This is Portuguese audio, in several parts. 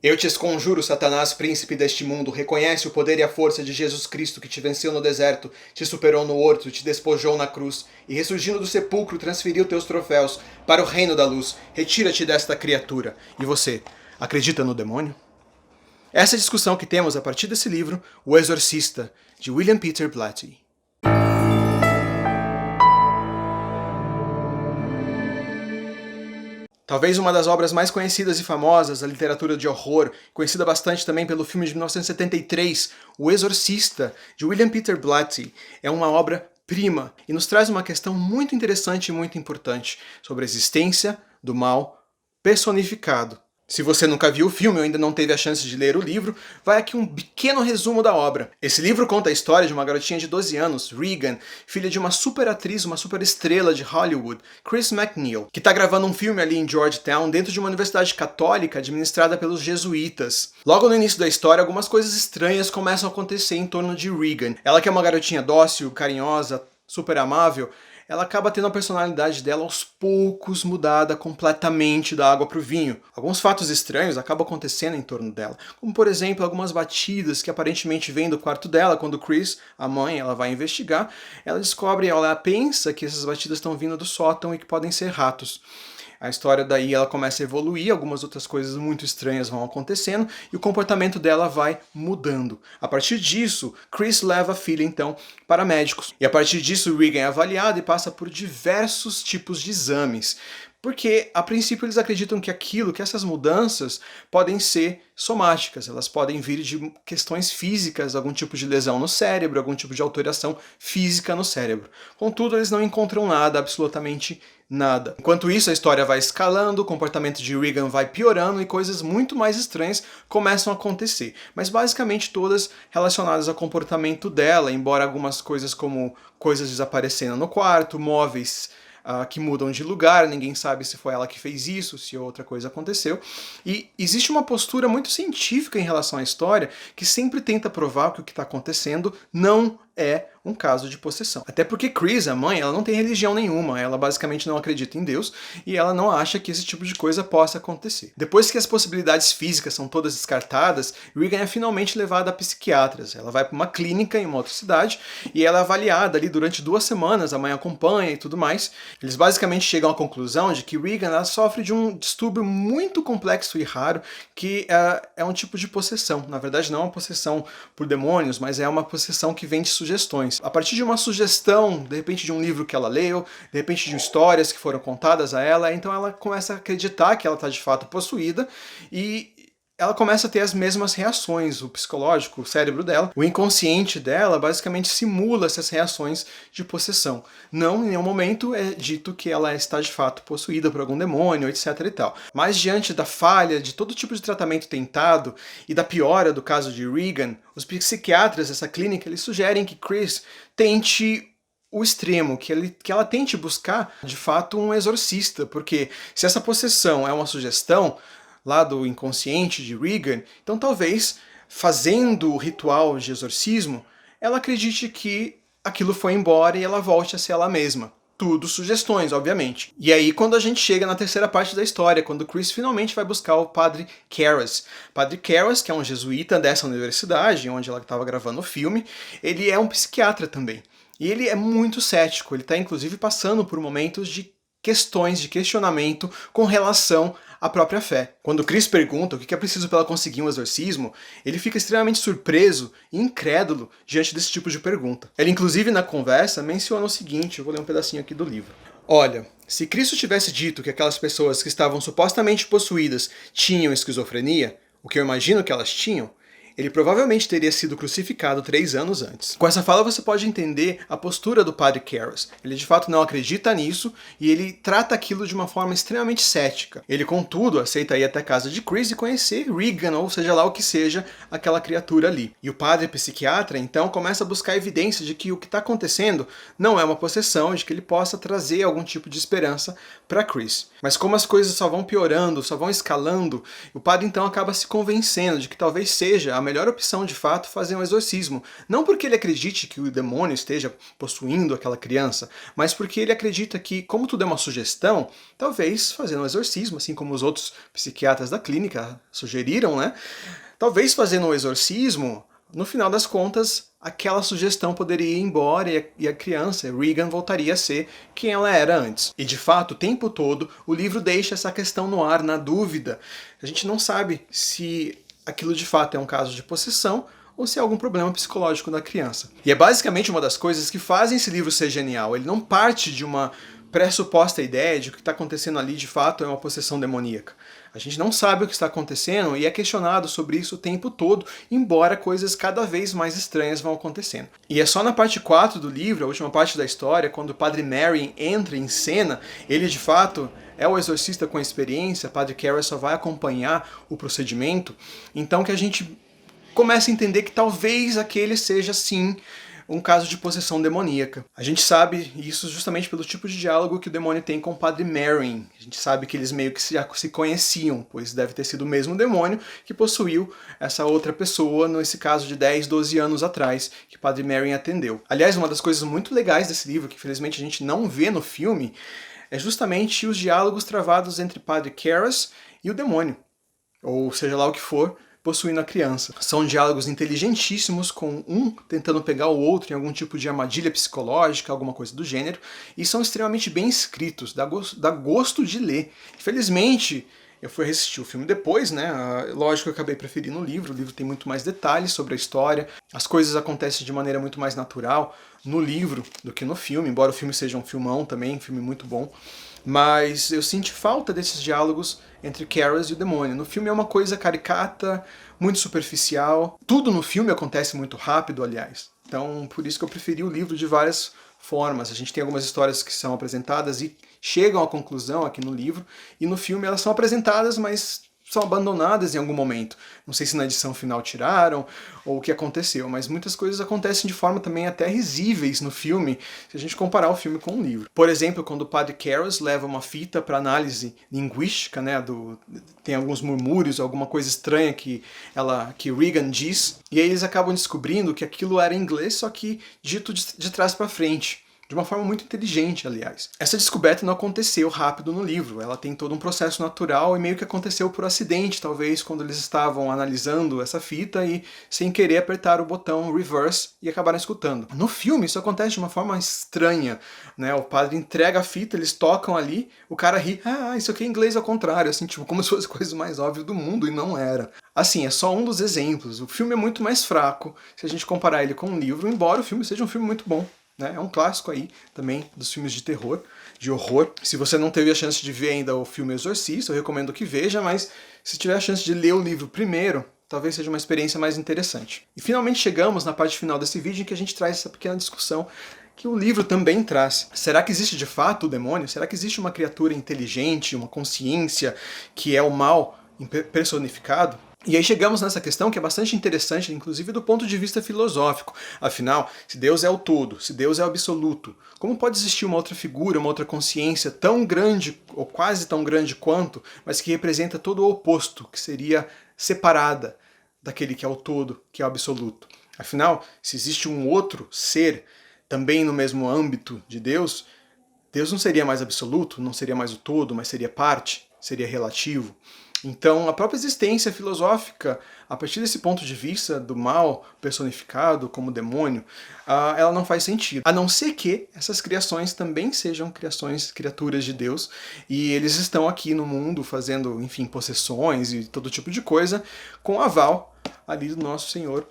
Eu te esconjuro, Satanás, príncipe deste mundo, reconhece o poder e a força de Jesus Cristo que te venceu no deserto, te superou no horto, te despojou na cruz, e ressurgindo do sepulcro transferiu teus troféus para o reino da luz. Retira-te desta criatura. E você, acredita no demônio? Essa é a discussão que temos a partir desse livro, O Exorcista, de William Peter Blatty. Talvez uma das obras mais conhecidas e famosas da literatura de horror, conhecida bastante também pelo filme de 1973, O Exorcista, de William Peter Blatty, é uma obra-prima e nos traz uma questão muito interessante e muito importante sobre a existência do mal personificado. Se você nunca viu o filme ou ainda não teve a chance de ler o livro, vai aqui um pequeno resumo da obra. Esse livro conta a história de uma garotinha de 12 anos, Regan, filha de uma super atriz, uma super estrela de Hollywood, Chris MacNeil, que está gravando um filme ali em Georgetown, dentro de uma universidade católica administrada pelos jesuítas. Logo no início da história, algumas coisas estranhas começam a acontecer em torno de Regan. Ela que é uma garotinha dócil, carinhosa, super amável, ela acaba tendo a personalidade dela aos poucos mudada completamente da água para o vinho. Alguns fatos estranhos acabam acontecendo em torno dela, como por exemplo algumas batidas que aparentemente vêm do quarto dela. Quando Chris, a mãe, ela vai investigar, ela descobre, ela pensa que essas batidas estão vindo do sótão e que podem ser ratos. A história daí ela começa a evoluir, algumas outras coisas muito estranhas vão acontecendo e o comportamento dela vai mudando. A partir disso, Chris leva a filha então para médicos. E a partir disso, Regan é avaliada e passa por diversos tipos de exames. Porque, a princípio, eles acreditam que essas mudanças podem ser somáticas, elas podem vir de questões físicas, algum tipo de lesão no cérebro, algum tipo de alteração física no cérebro. Contudo, eles não encontram nada, absolutamente nada. Enquanto isso, a história vai escalando, o comportamento de Regan vai piorando e coisas muito mais estranhas começam a acontecer. Mas basicamente todas relacionadas ao comportamento dela, embora algumas coisas como coisas desaparecendo no quarto, móveis que mudam de lugar, ninguém sabe se foi ela que fez isso, se outra coisa aconteceu. E existe uma postura muito científica em relação à história que sempre tenta provar que o que está acontecendo não é um caso de possessão. Até porque Chris, a mãe, ela não tem religião nenhuma, ela basicamente não acredita em Deus e ela não acha que esse tipo de coisa possa acontecer. Depois que as possibilidades físicas são todas descartadas, Regan é finalmente levada a psiquiatras. Ela vai para uma clínica em uma outra cidade e ela é avaliada ali durante 2 semanas, a mãe acompanha e tudo mais. Eles basicamente chegam à conclusão de que Regan ela sofre de um distúrbio muito complexo e raro que é um tipo de possessão. Na verdade não é uma possessão por demônios, mas é uma possessão que vem de sugestões. A partir de uma sugestão, de repente de um livro que ela leu, de repente de histórias que foram contadas a ela, então ela começa a acreditar que ela está de fato possuída e ela começa a ter as mesmas reações, o psicológico, o cérebro dela, o inconsciente dela basicamente simula essas reações de possessão. Não em nenhum momento é dito que ela está de fato possuída por algum demônio, etc e tal. Mas diante da falha de todo tipo de tratamento tentado e da piora do caso de Regan, os psiquiatras dessa clínica eles sugerem que Chris tente o extremo, que ela tente buscar de fato um exorcista, porque se essa possessão é uma sugestão lá do inconsciente de Regan, então talvez, fazendo o ritual de exorcismo, ela acredite que aquilo foi embora e ela volte a ser ela mesma. Tudo sugestões, obviamente. E aí quando a gente chega na terceira parte da história, quando Chris finalmente vai buscar o Padre Karras. Padre Karras, que é um jesuíta dessa universidade, onde ela estava gravando o filme, ele é um psiquiatra também. E ele é muito cético, ele está inclusive passando por momentos de questões, de questionamento com relação à própria fé. Quando Chris pergunta o que é preciso para ela conseguir um exorcismo, ele fica extremamente surpreso e incrédulo diante desse tipo de pergunta. Ele inclusive na conversa menciona o seguinte, eu vou ler um pedacinho aqui do livro. Olha, se Cristo tivesse dito que aquelas pessoas que estavam supostamente possuídas tinham esquizofrenia, o que eu imagino que elas tinham, ele provavelmente teria sido crucificado 3 anos antes. Com essa fala você pode entender a postura do Padre Karras. Ele de fato não acredita nisso e ele trata aquilo de uma forma extremamente cética. Ele, contudo, aceita ir até a casa de Chris e conhecer Regan, ou seja lá o que seja aquela criatura ali. E o padre psiquiatra, então, começa a buscar evidência de que o que está acontecendo não é uma possessão, de que ele possa trazer algum tipo de esperança para Chris. Mas como as coisas só vão piorando, só vão escalando, o padre então acaba se convencendo de que talvez seja a melhor opção de fato fazer um exorcismo. Não porque ele acredite que o demônio esteja possuindo aquela criança, mas porque ele acredita que, como tudo é uma sugestão, talvez fazendo um exorcismo, assim como os outros psiquiatras da clínica sugeriram, né? Talvez fazendo um exorcismo, no final das contas, aquela sugestão poderia ir embora e a criança, Regan, voltaria a ser quem ela era antes. E de fato, o tempo todo, o livro deixa essa questão no ar, na dúvida. A gente não sabe se aquilo de fato é um caso de possessão ou se é algum problema psicológico da criança. E é basicamente uma das coisas que fazem esse livro ser genial. Ele não parte de uma pressuposta ideia de que o que está acontecendo ali de fato é uma possessão demoníaca. A gente não sabe o que está acontecendo e é questionado sobre isso o tempo todo, embora coisas cada vez mais estranhas vão acontecendo. E é só na parte 4 do livro, a última parte da história, quando o Padre Merrin entra em cena, ele de fato é o exorcista com experiência, Padre Karras só vai acompanhar o procedimento, então que a gente começa a entender que talvez aquele seja sim um caso de possessão demoníaca. A gente sabe isso justamente pelo tipo de diálogo que o demônio tem com o Padre Merrin. A gente sabe que eles meio que já se conheciam, pois deve ter sido o mesmo demônio que possuiu essa outra pessoa, nesse caso de 10, 12 anos atrás, que o Padre Merrin atendeu. Aliás, uma das coisas muito legais desse livro, que infelizmente a gente não vê no filme, é justamente os diálogos travados entre Padre Karras e o demônio, ou seja lá o que for, possuindo a criança. São diálogos inteligentíssimos, com um tentando pegar o outro em algum tipo de armadilha psicológica, alguma coisa do gênero, e são extremamente bem escritos, dá gosto de ler. Infelizmente, eu fui assistir o filme depois, né? Lógico que eu acabei preferindo o livro tem muito mais detalhes sobre a história, as coisas acontecem de maneira muito mais natural no livro do que no filme, embora o filme seja um filmão também, um filme muito bom. Mas eu senti falta desses diálogos entre Karras e o demônio. No filme é uma coisa caricata, muito superficial. Tudo no filme acontece muito rápido, aliás. Então, por isso que eu preferi o livro de várias formas. A gente tem algumas histórias que são apresentadas e chegam à conclusão aqui no livro, e no filme elas são apresentadas, mas são abandonadas em algum momento. Não sei se na edição final tiraram ou o que aconteceu, mas muitas coisas acontecem de forma também até risíveis no filme, se a gente comparar o filme com o livro. Por exemplo, quando o Padre Karras leva uma fita para análise linguística, né, tem alguns murmúrios, alguma coisa estranha que Regan diz, e aí eles acabam descobrindo que aquilo era inglês, só que dito de trás para frente. De uma forma muito inteligente, aliás. Essa descoberta não aconteceu rápido no livro, ela tem todo um processo natural e meio que aconteceu por acidente, talvez, quando eles estavam analisando essa fita e, sem querer, apertaram o botão reverse e acabaram escutando. No filme, isso acontece de uma forma estranha, né? O padre entrega a fita, eles tocam ali, o cara ri, isso aqui é inglês ao contrário, assim, tipo, como se fosse a coisa mais óbvia do mundo, e não era. Assim, é só um dos exemplos. O filme é muito mais fraco, se a gente comparar ele com o livro, embora o filme seja um filme muito bom. É um clássico aí também dos filmes de terror, de horror. Se você não teve a chance de ver ainda o filme Exorcista, eu recomendo que veja, mas se tiver a chance de ler o livro primeiro, talvez seja uma experiência mais interessante. E finalmente chegamos na parte final desse vídeo em que a gente traz essa pequena discussão que o livro também traz. Será que existe de fato o demônio? Será que existe uma criatura inteligente, uma consciência que é o mal personificado? E aí chegamos nessa questão que é bastante interessante, inclusive do ponto de vista filosófico. Afinal, se Deus é o todo, se Deus é o absoluto, como pode existir uma outra figura, uma outra consciência tão grande, ou quase tão grande quanto, mas que representa todo o oposto, que seria separada daquele que é o todo, que é o absoluto? Afinal, se existe um outro ser também no mesmo âmbito de Deus, Deus não seria mais absoluto, não seria mais o todo, mas seria parte, seria relativo. Então, a própria existência filosófica, a partir desse ponto de vista do mal personificado como demônio, ela não faz sentido. A não ser que essas criações também sejam criaturas de Deus, e eles estão aqui no mundo fazendo, enfim, possessões e todo tipo de coisa, com aval ali do nosso Senhor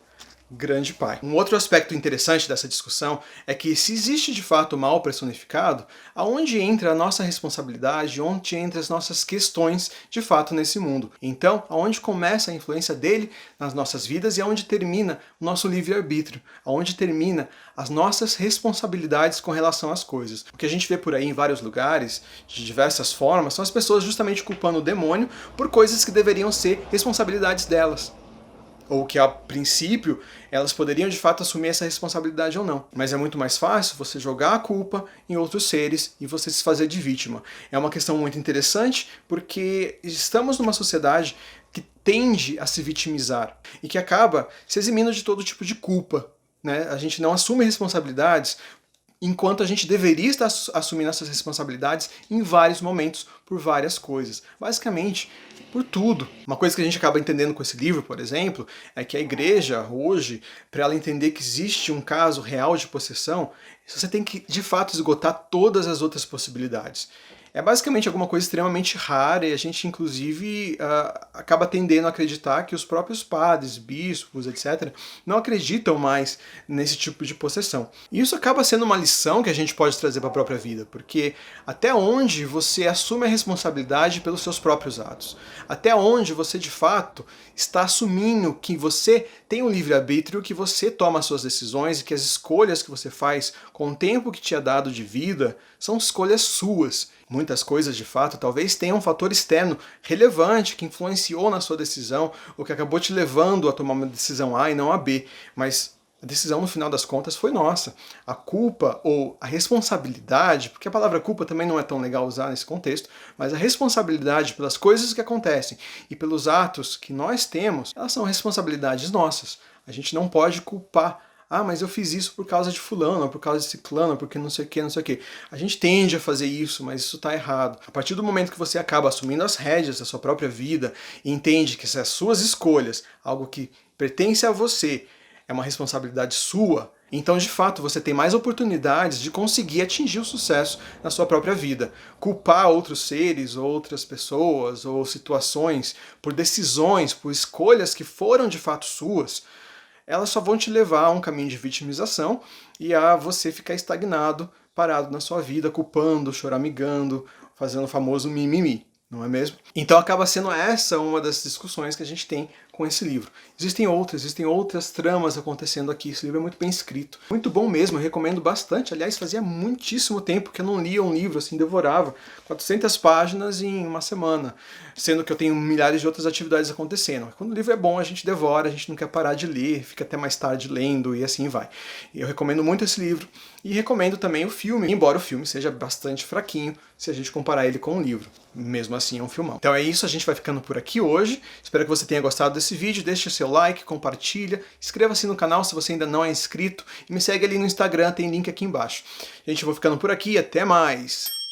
Grande Pai. Um outro aspecto interessante dessa discussão é que, se existe de fato o mal personificado, aonde entra a nossa responsabilidade, onde entra as nossas questões de fato nesse mundo? Então, aonde começa a influência dele nas nossas vidas e aonde termina o nosso livre-arbítrio? Aonde termina as nossas responsabilidades com relação às coisas? O que a gente vê por aí em vários lugares, de diversas formas, são as pessoas justamente culpando o demônio por coisas que deveriam ser responsabilidades delas. Ou que, a princípio, elas poderiam de fato assumir essa responsabilidade ou não. Mas é muito mais fácil você jogar a culpa em outros seres e você se fazer de vítima. É uma questão muito interessante porque estamos numa sociedade que tende a se vitimizar e que acaba se eximindo de todo tipo de culpa, né? A gente não assume responsabilidades enquanto a gente deveria estar assumindo essas responsabilidades em vários momentos por várias coisas. Basicamente, por tudo. Uma coisa que a gente acaba entendendo com esse livro, por exemplo, é que a igreja, hoje, para ela entender que existe um caso real de possessão, você tem que, de fato, esgotar todas as outras possibilidades. É basicamente alguma coisa extremamente rara e a gente, inclusive, acaba tendendo a acreditar que os próprios padres, bispos, etc., não acreditam mais nesse tipo de possessão. E isso acaba sendo uma lição que a gente pode trazer para a própria vida, porque até onde você assume a responsabilidade pelos seus próprios atos? Até onde você, de fato, está assumindo que você tem um livre-arbítrio, que você toma as suas decisões e que as escolhas que você faz com o tempo que te é dado de vida são escolhas suas. Muitas coisas, de fato, talvez tenham um fator externo relevante que influenciou na sua decisão, ou que acabou te levando a tomar uma decisão A e não a B, mas a decisão, no final das contas, foi nossa. A culpa ou a responsabilidade, porque a palavra culpa também não é tão legal usar nesse contexto, mas a responsabilidade pelas coisas que acontecem e pelos atos que nós temos, elas são responsabilidades nossas. A gente não pode culpar. Ah, mas eu fiz isso por causa de fulano, ou por causa de ciclano, porque não sei o que, não sei o que. A gente tende a fazer isso, mas isso está errado. A partir do momento que você acaba assumindo as rédeas da sua própria vida e entende que se as suas escolhas, algo que pertence a você, é uma responsabilidade sua, então de fato você tem mais oportunidades de conseguir atingir o sucesso na sua própria vida. Culpar outros seres, outras pessoas ou situações por decisões, por escolhas que foram de fato suas, elas só vão te levar a um caminho de vitimização e a você ficar estagnado, parado na sua vida, culpando, choramingando, fazendo o famoso mimimi, não é mesmo? Então acaba sendo essa uma das discussões que a gente tem com esse livro. Existem outras tramas acontecendo aqui. Esse livro é muito bem escrito. Muito bom mesmo, eu recomendo bastante. Aliás, fazia muitíssimo tempo que eu não lia um livro assim, devorava 400 páginas em uma semana, sendo que eu tenho milhares de outras atividades acontecendo. Quando o livro é bom, a gente devora, a gente não quer parar de ler, fica até mais tarde lendo e assim vai. Eu recomendo muito esse livro e recomendo também o filme, embora o filme seja bastante fraquinho se a gente comparar ele com o livro. Mesmo assim é um filmão. Então é isso, a gente vai ficando por aqui hoje. Espero que você tenha gostado desse vídeo, deixe seu like, compartilha, inscreva-se no canal se você ainda não é inscrito e me segue ali no Instagram, tem link aqui embaixo. Gente, eu vou ficando por aqui, até mais!